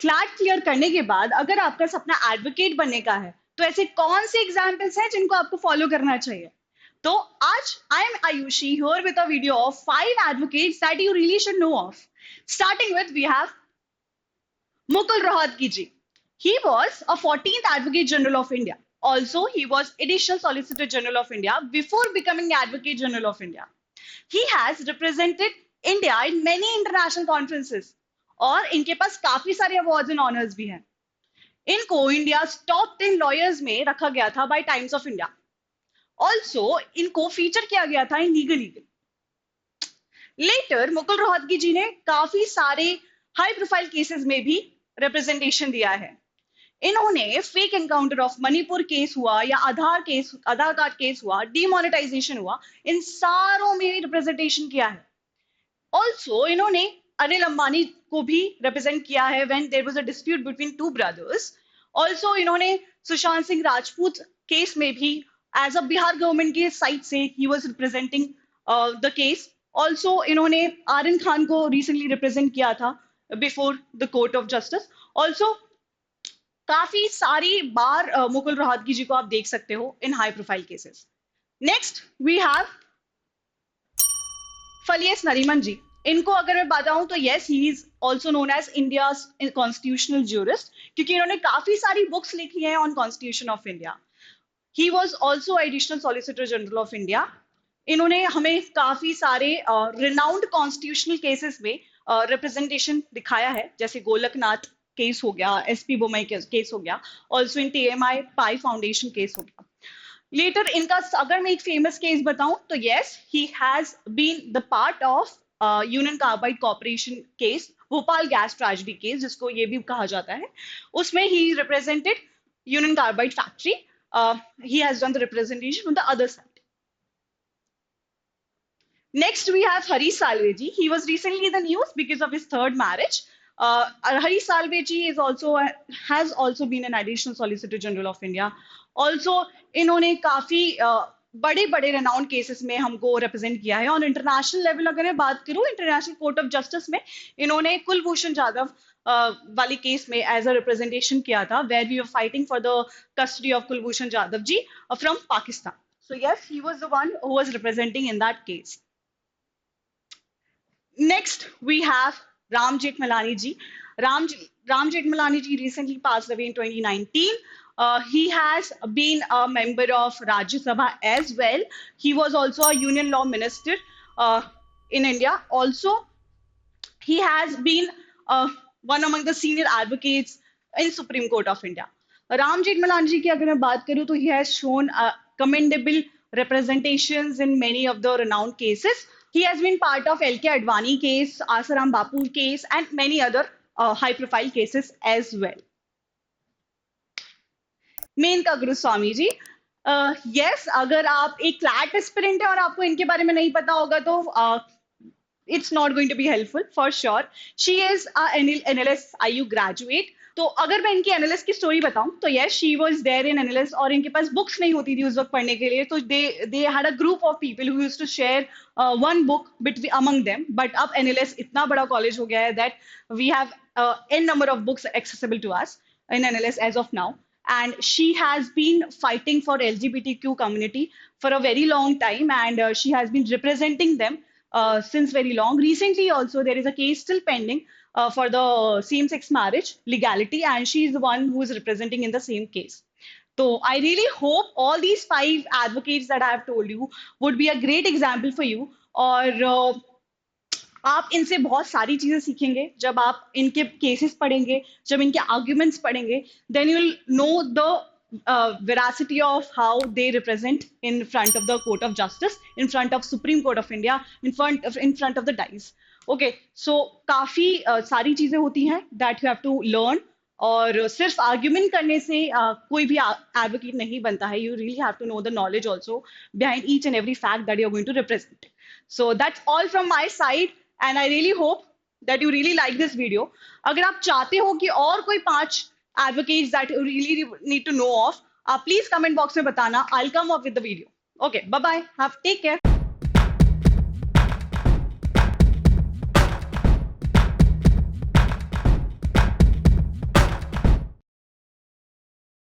CLAT clear करने के बाद अगर आपका सपना एडवोकेट बनने का है तो ऐसे कौन से एग्जाम्पल्स हैं जिनको आपको फॉलो करना चाहिए? तो आज I am Ayushi here with a video of 5 advocates that you really should know of. Starting with we have Mukul Rohatgi ji. He was a 14th Advocate General of India. Also, he was Additional Solicitor General of India before becoming Advocate General of India. He has represented India in many international conferences और इनके पास काफी सारे awards and honours भी हैं. इनको India top 10 lawyers में रखा गया था by Times of India. Also इनको फीचर किया गया था in legal legal. Later Mukul Rohatgi ji ने काफी सारे हाई प्रोफाइल केसेस में भी रिप्रेजेंटेशन दिया है. इन्होंने fake encounter of Manipur case हुआ या आधार कार्ड केस हुआ, डीमोनेटाइजेशन हुआ, इन सारों में रिप्रेजेंटेशन किया है. ऑल्सो इन्होंने अनिल अंबानी को भी रिप्रेजेंट किया है when there was a dispute between two brothers. Also इन्होंने सुशांत सिंह राजपूत केस में भी एज अ बिहार गवर्नमेंट की साइड से ही was representing the case. Also इन्होंने आर्यन खान को रिसेंटली रिप्रेजेंट किया था before the court of justice. Also काफी सारी बार मुकुल रोहतगी जी को आप देख सकते हो in high profile cases. Next we have Fali S Nariman ji. इनको अगर मैं बताऊं तो yes he is also known as India constitutional jurist क्योंकि इन्होंने काफी सारी बुक्स लिखी हैं on constitution of India. He was also additional solicitor general of India. इन्होंने हमें काफी सारे रिनाउंड कॉन्स्टिट्यूशनल केसेस में रिप्रेजेंटेशन दिखाया है, जैसे गोलकनाथ केस हो गया, एसपी बोमई केस हो गया, also in TMI pi foundation case हो गया. लेटर इनका अगर मैं एक फेमस केस बताऊं तो yes he has been the part of Union Carbide Corporation case, Bhopal gas tragedy case जिसको ये भी कहा जाता है. उसमें he represented Union Carbide factory. He has done the representation on the other side. Next, we have Harish Salve ji. He was recently in the news because of his third marriage. Harish Salve ji has also been an additional Solicitor General of India. Also, इन्होंने काफी बड़े बड़े renowned cases में हमको represent किया है. On international level अगर मैं बात करूँ, International Court of Justice में इन्होंने कुलभूषण जाधव वाली केस में as a representation किया था, where we were fighting for the custody of Kulbhushan Jadhav ji from Pakistan. So yes, he was the one who was representing in that case. Next, we have Ram Jethmalani ji. Ram Jethmalani ji recently passed away in 2019. He has been a member of Rajya Sabha as well. He was also a union law minister in India. Also, he has been one among the senior advocates in Supreme Court of India. Ram Jethmalani ji की अगर मैं बात करूँ तो he has shown commendable representations in many of the renowned cases. He has been part of L.K. Advani case, Asaram Bapu case, and many other high-profile cases as well. Maneka Guruswamy ji. Yes, अगर आप एक CLAT aspirant है और आपको इनके बारे में नहीं पता होगा तो it's not going to be helpful for sure. She is a NLS IU graduate. तो अगर मैं इनकी एनएलएस की स्टोरी बताऊं तो yes she was there in NLS और इनके पास बुक्स नहीं होती थी उस वक्त पढ़ने के लिए, तो they had a group of people who used to share one book between among them. But अब एनएलएस इतना बड़ा कॉलेज हो गया है that we have an number of books accessible to us in NLS as of now. And she has been fighting for LGBTQ community for a very long time, and she has been representing them since very long. Recently also there is a case still pending for the same-sex marriage legality, and she is the one who is representing in the same case. So I really hope all these 5 advocates that I have told you would be a great example for you. और आप इनसे बहुत सारी चीजें सीखेंगे जब आप इनके केसेस पढ़ेंगे, जब इनके आर्ग्यूमेंट्स पढ़ेंगे. Then you will know the veracity of how they represent in front of the court of justice, in front of Supreme Court of India, in front of the dais. Okay, so काफी सारी चीजें होती हैं that you have to learn. और सिर्फ argument करने से कोई भी एडवोकेट नहीं बनता है. You really have to know the knowledge also behind each and every fact that you are going to represent. So that's all from my side. And I really hope that you really like this video. अगर आप चाहते हो कि और कोई 5 advocates that you really need to know of, please comment box में बताना. I'll come up with the video. Okay, bye bye. Take care.